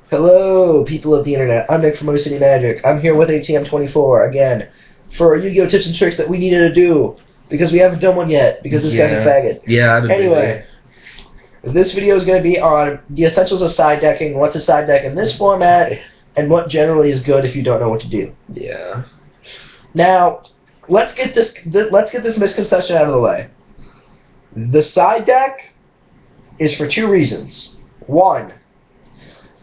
Hello, people of the internet. I'm Nick from Motor City Magic. I'm here with ATM24 again for our Yu-Gi-Oh! Tips and tricks that we needed to do because we haven't done one yet because this guy's a faggot. Yeah, I've been Anyway, this video is going to be on the essentials of side decking, what's a side deck in this format, and what generally is good if you don't know what to do. Yeah. Now, let's get this misconception out of the way. The side deck is for two reasons. One,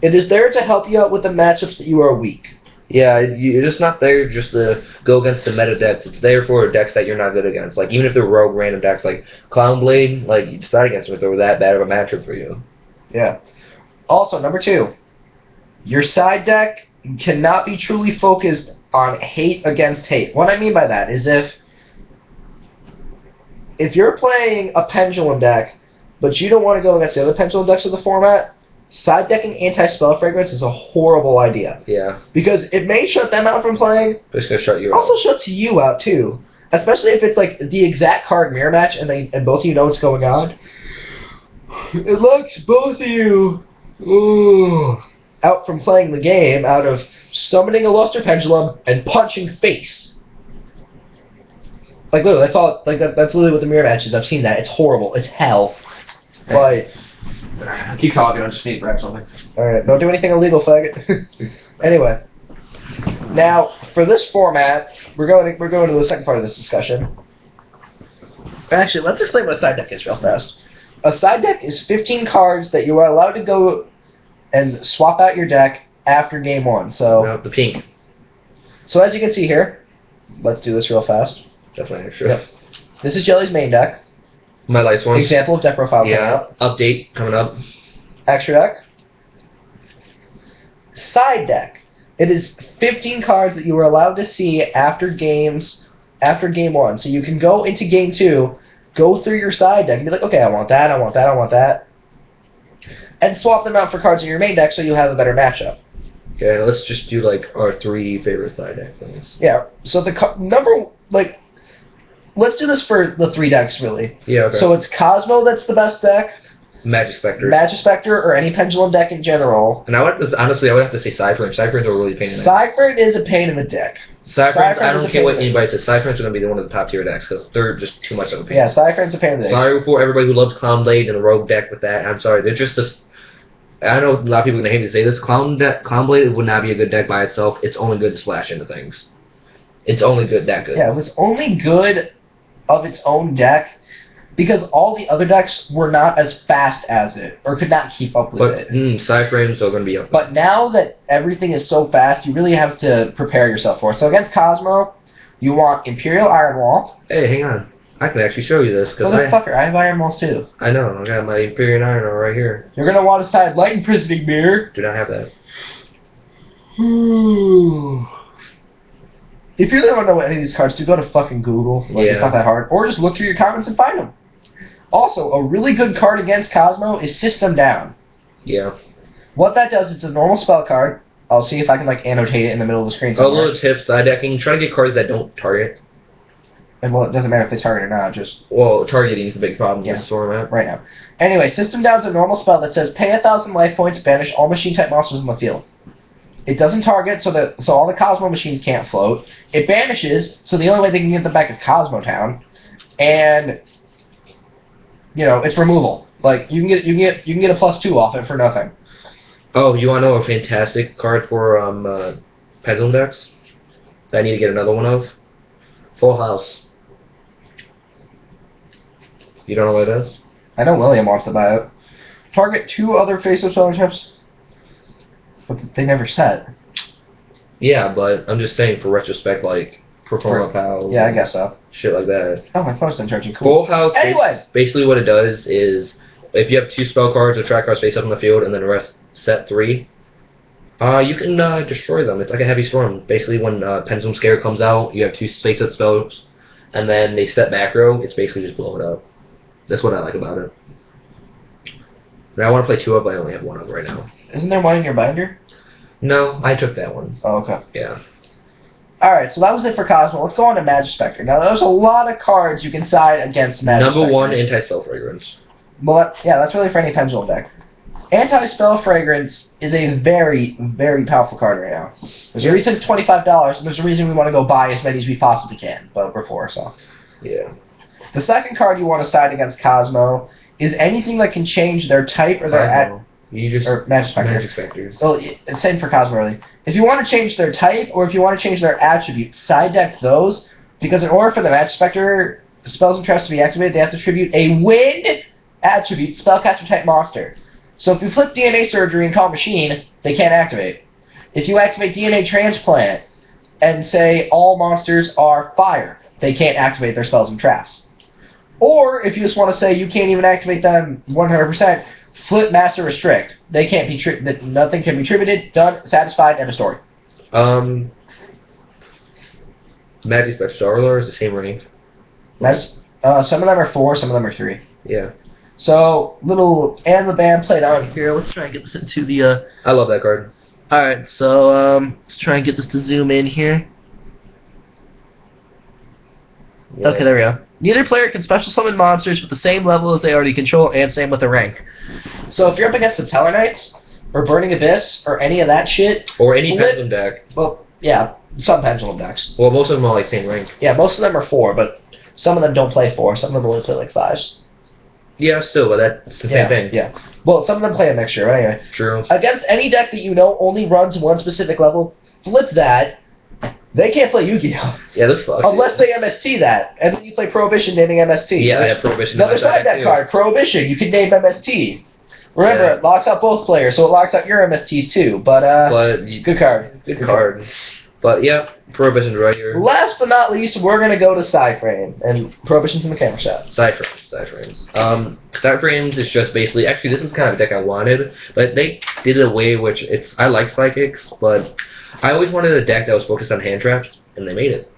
it is there to help you out with the matchups that you are weak. Yeah, it's not there just to go against the meta decks. It's there for decks that you're not good against. Like, even if they're rogue random decks like Clown Blade, like, you decide against them if they were that bad of a matchup for you. Yeah. Also, number two, your side deck cannot be truly focused on hate against hate. What I mean by that is if you're playing a Pendulum deck, but you don't want to go against the other Pendulum decks of the format, side decking Anti-Spell Fragrance is a horrible idea. Yeah. Because it may shut them out from playing. But it's going to shut you out. Also shuts you out, too. Especially if it's like the exact card mirror match and both of you know what's going on. It locks both of you out from playing the game, out of summoning a Luster Pendulum and punching face. Like, literally, that's all. Like, that's literally what the mirror match is. I've seen that. It's horrible. It's hell. But keep talking. I just need to grab something. Alright, don't do anything illegal, faggot. Anyway, now for this format, we're going to the second part of this discussion. Actually, let's explain what a side deck is real fast. A side deck is 15 cards that you are allowed to go and swap out your deck after game one. So no, the pink. So as you can see here, let's do this real fast. That's my extra. Yep. This is Jelly's main deck. My lights one. Example of deck profile coming Yeah. up. Update coming up. Extra deck. Side deck. It is 15 cards that you are allowed to see after game one. So you can go into game two, go through your side deck, and be like, okay, I want that, I want that, I want that, and swap them out for cards in your main deck so you have a better matchup. Okay, let's just do like our 3 favorite side deck things. Yeah. So the let's do this for the 3 decks really. Yeah. Okay. So it's Cosmo that's the best deck. Magic Spectre. Magic Spectre, or any Pendulum deck in general. And honestly, I would have to say Cypher. Cyphers are really a pain in the neck. Cypher is a pain in the dick. Cypher, I don't care what anybody says. Cyphers are going to be one of the top tier decks because they're just too much of a pain. Yeah, Cypher is a pain in the dick. Sorry for everybody who loves Clown Blade and the Rogue deck with that. I'm sorry. They're just this. I know a lot of people are going to hate me to say this. Clown Blade would not be a good deck by itself. It's only good to splash into things. It's only good that good. Yeah, it was only good of its own deck because all the other decks were not as fast as it, or could not keep up with it. Cyframes are going to be up. But now that everything is so fast, you really have to prepare yourself for it. So against Cosmo, you want Imperial Iron Wall. Hey, hang on. I can actually show you this. Motherfucker, I have Iron Walls too. I know. I got my Imperial Iron Wall right here. You're going to want to side Light Imprisoning Mirror. Do not have that. If you really want to know what any of these cards do, go to fucking Google. Like, it's not that hard. Or just look through your comments and find them. Also, a really good card against Cosmo is System Down. Yeah. What that does, it's a normal spell card. I'll see if I can, like, annotate it in the middle of the screen somewhere. A little tip, side decking. Try to get cards that don't target. And, well, it doesn't matter if they target or not, just... Well, targeting is the big problem in this format. Right now. Anyway, System Down's a normal spell that says, pay 1,000 life points, banish all machine-type monsters in the field. It doesn't target, so all the Cosmo machines can't float. It banishes, so the only way they can get them back is Cosmo Town. And... you know, it's removal. Like, you can get a +2 off it for nothing. Oh, you want to know a fantastic card for Pendulum decks that I need to get another one of? Full House. You don't know what it is? I know William wants to buy it. Target 2 other face-up scholarships, but they never set. Yeah, but I'm just saying for retrospect, like Performa Pals. Yeah, I guess so. Shit like that. Oh, my phone's not charging. Cool. Full House. Anyway, basically what it does is if you have 2 spell cards or track cards face up in the field and then the rest set 3, you can destroy them. It's like a heavy storm. Basically, when Pendulum Scare comes out, you have 2 face up spells, and then they step back row. It's basically just blow it up. That's what I like about it. Now I want to play 2 of, but I only have 1 of right now. Isn't there one in your binder? No, I took that one. Oh, okay. Yeah. Alright, so that was it for Cosmo. Let's go on to Magic Spectre. Now, there's a lot of cards you can side against Magic Spectre. Number 1, Anti-Spell Fragrance. Well, yeah, that's really for any Pendulum deck. Anti-Spell Fragrance is a very, very powerful card right now. There's a reason it's $25, and there's a reason we want to go buy as many as we possibly can, but we're poor, so. Yeah. The second card you want to side against Cosmo is anything that can change their type or their or Magic Spectre. Magic Specters. Well, same for Cosmo, really. If you want to change their type or if you want to change their attribute, side deck those, because in order for the Magic Spectre spells and traps to be activated, they have to attribute a wind attribute spellcaster type monster. So if you flip DNA Surgery and call Machine, they can't activate. If you activate DNA Transplant and say all monsters are fire, they can't activate their spells and traps. Or if you just want to say you can't even activate them 100%, flip Master Restrict. They can't be nothing can be attributed, done, satisfied, end of story. Magic Spectre Starlord is the same rank. Some of them are 4, some of them are 3. Yeah. So, little and the band played on here. Let's try and get this into the... I love that card. Alright, so let's try and get this to zoom in here. Yeah. Okay, there we go. Neither player can special summon monsters with the same level as they already control, and same with the rank. So if you're up against the Tellarknights, or Burning Abyss, or any of that shit... Or any Pendulum deck. Well, yeah, some Pendulum decks. Well, most of them are like same rank. Yeah, most of them are 4, but some of them don't play 4. Some of them only play like 5s. Yeah, still, but that's the same thing. Yeah. Well, some of them play a mixture, but anyway. True. Against any deck that you know only runs one specific level, flip that. They can't play Yu-Gi-Oh! Yeah, they're fucked. Unless they MST that. And then you play Prohibition naming MST. Yeah, I have Prohibition. Another side deck card, Prohibition. You can name MST. Remember, it locks out both players, so it locks out your MSTs too. But good card. Good card. But yeah, Prohibition's right here. Last but not least, we're going to go to Side Frame. And Prohibition's in the camera shot. Side frames. Side frames is just basically, actually this is kind of a deck I wanted, but they did it a way which I like Psychics, but I always wanted a deck that was focused on hand traps, and they made it.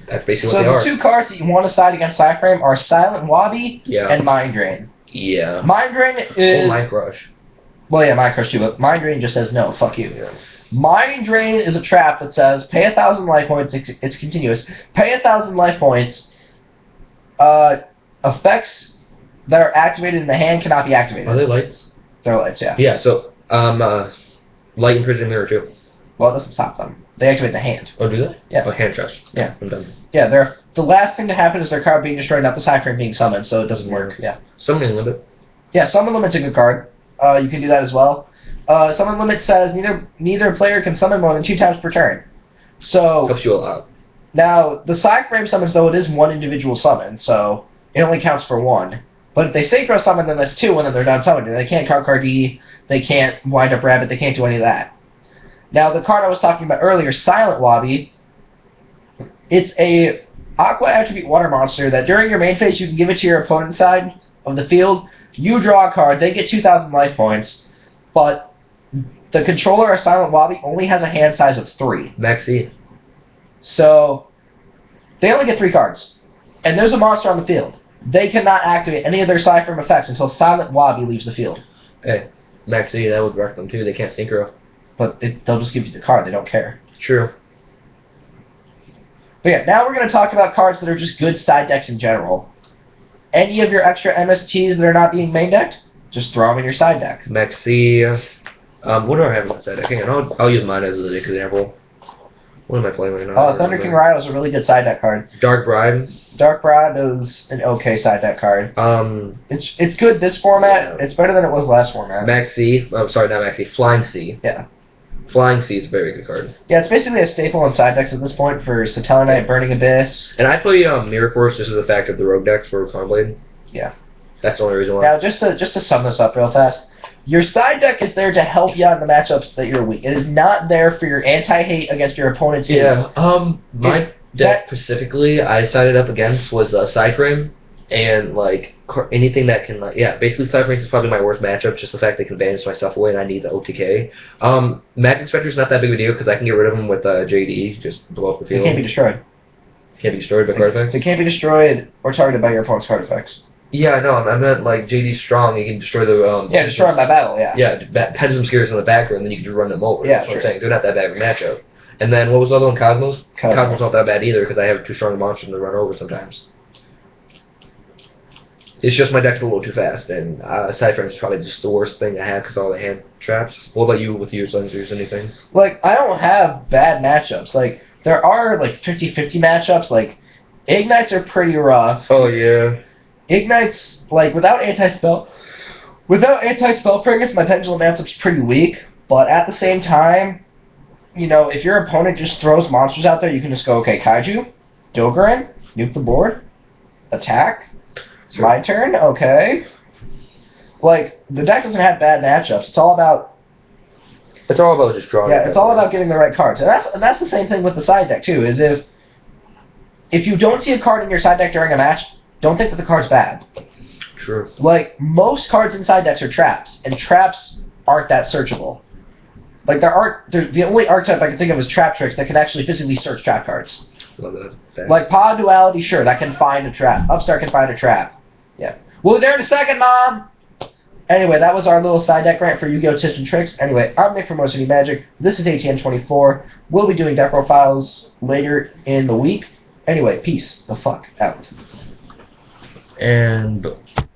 That's basically what they are. So the 2 cards that you want to side against Side Frame are Silent Wabi and Mind Drain. Yeah. Mind Drain is... Or Mind Crush. Well, yeah, Mind Crush too, but Mind Drain just says no, fuck you. Yeah. Mind Drain is a trap that says pay 1,000 life points, it's continuous, pay 1,000 life points, effects that are activated in the hand cannot be activated. Are they lights? They're lights, yeah. Yeah, so, Light Imprison Mirror too. Well, it doesn't stop them. They activate the hand. Oh, do they? Yeah. Oh, hand traps. Yeah. I'm done. Yeah, the last thing to happen is their card being destroyed, not the Side Frame being summoned, so it doesn't work. Yeah. Summoning Limit. Yeah, Summon Limit's a good card. You can do that as well. Summon Limit says neither player can summon more than 2 times per turn. So helps you a lot. Now the Side Frame summons, though, it is 1 individual summon, so it only counts for 1. But if they synchro summon, then that's 2, and then they're done summoning. They can't card E, they can't wind up rabbit, they can't do any of that. Now the card I was talking about earlier, Silent Wabi, it's a Aqua attribute water monster that during your main phase you can give it to your opponent's side of the field. You draw a card, they get 2,000 life points, but the controller of Silent Wabi only has a hand size of 3. Maxi. So they only get 3 cards. And there's a monster on the field. They cannot activate any of their Side Frame effects until Silent Wabi leaves the field. Hey, Maxi, that would wreck them too. They can't synchro. But they'll just give you the card, they don't care. True. But yeah, now we're going to talk about cards that are just good side decks in general. Any of your extra MSTs that are not being main decked, just throw them in your side deck. Maxi. What do I have in my side deck? Hang on, I'll use mine as an example. What am I playing right now? Thunder King Rhino is a really good side deck card. Dark Bribe. Dark Bribe is an okay side deck card. It's good this format. Yeah. It's better than it was last format. Maxi. Oh, sorry, not Maxi. Flying Sea. Yeah. Flying Sea is a very good card. Yeah, it's basically a staple in side decks at this point for Satellarknight, Burning Abyss. And I play Mirror Force just as the fact of the rogue decks for Stormblade. Yeah. That's the only reason why. Now, just to sum this up real fast, your side deck is there to help you out in the matchups that you're weak. It is not there for your anti-hate against your opponent's team. Yeah. My deck specifically I sided up against was Side Frame. And, like, anything that can, basically Side Frame is probably my worst matchup, just the fact they can banish my stuff away and I need the OTK. Magic Spectre's not that big of a deal because I can get rid of them with JD, just blow up the field. It can't be destroyed. Can't be destroyed by card effects? It can't be destroyed or targeted by your opponent's card effects. Yeah, no, I meant, like, JD's strong, you can destroy the, yeah, destroy them by battle, yeah. Yeah, Pendulum Scares in the background, then you can just run them over. Yeah, That's what I'm saying. They're not that bad of a matchup. And then, what was the other one, Cosmos? Cosmos not that bad either, because I have too strong a monster to run over sometimes. It's just my deck's a little too fast, and Cyframe's probably just the worst thing I have because all the hand traps. What about you with your Lensers, anything? Like, I don't have bad matchups. Like, there are, like, 50-50 matchups. Like, Ignites are pretty rough. Oh, yeah. Ignites, like, without anti-spell frigates, my Pendulum matchup's pretty weak. But at the same time, you know, if your opponent just throws monsters out there, you can just go, okay, Kaiju, Dogoran, nuke the board, attack. It's my turn, okay. Like, the deck doesn't have bad matchups. It's all about just drawing. yeah, it's all about getting the right cards. And that's the same thing with the side deck too, is if you don't see a card in your side deck during a match, don't think that the card's bad. True. Like, most cards in side decks are traps, and traps aren't that searchable. Like, the only archetype I can think of is Trap Tricks that can actually physically search trap cards. Love that. Like, Pod Duality, sure, that can find a trap. Upstart can find a trap. Yeah. We'll be there in a second, Mom! Anyway, that was our little side deck rant for Yu-Gi-Oh! Tips and Tricks. Anyway, I'm Nick from Motor City Magic. This is ATN24. We'll be doing deck profiles later in the week. Anyway, peace the fuck out. And